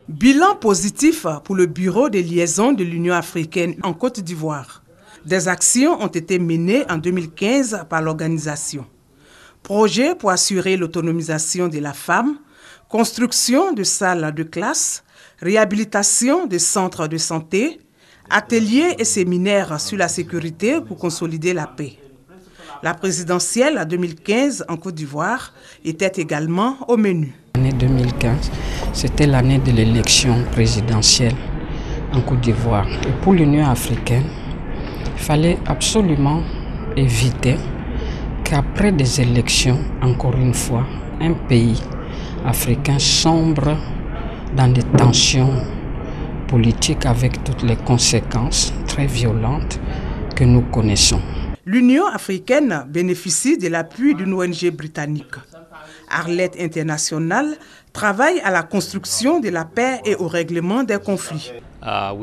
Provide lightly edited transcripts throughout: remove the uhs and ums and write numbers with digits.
Bilan positif pour le bureau des liaisons de l'Union africaine en Côte d'Ivoire. Des actions ont été menées en 2015 par l'organisation. Projets pour assurer l'autonomisation de la femme, construction de salles de classe, réhabilitation de centres de santé, ateliers et séminaires sur la sécurité pour consolider la paix. La présidentielle 2015 en Côte d'Ivoire était également au menu. L'année 2015, c'était l'année de l'élection présidentielle en Côte d'Ivoire. Et pour l'Union africaine, il fallait absolument éviter qu'après des élections, encore une fois, un pays africain sombre dans des tensions politiques avec toutes les conséquences très violentes que nous connaissons. L'Union africaine bénéficie de l'appui d'une ONG britannique. Arlette International travaille à la construction de la paix et au règlement des conflits. Dans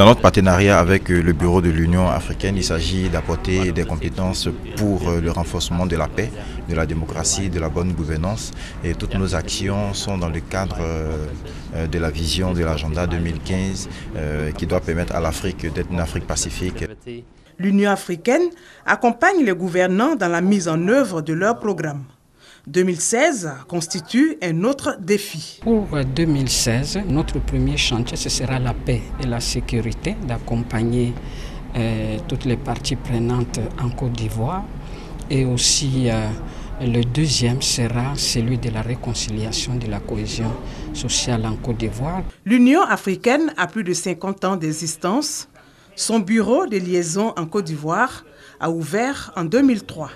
notre partenariat avec le bureau de l'Union africaine, il s'agit d'apporter des compétences pour le renforcement de la paix, de la démocratie, de la bonne gouvernance. Et toutes nos actions sont dans le cadre de la vision de l'agenda 2015 qui doit permettre à l'Afrique d'être une Afrique pacifique. L'Union africaine accompagne les gouvernants dans la mise en œuvre de leur programme. 2016 constitue un autre défi. Pour 2016, notre premier chantier, ce sera la paix et la sécurité, d'accompagner toutes les parties prenantes en Côte d'Ivoire. Et aussi, le deuxième sera celui de la réconciliation, de la cohésion sociale en Côte d'Ivoire. L'Union africaine a plus de 50 ans d'existence. Son bureau de liaison en Côte d'Ivoire a ouvert en 2003.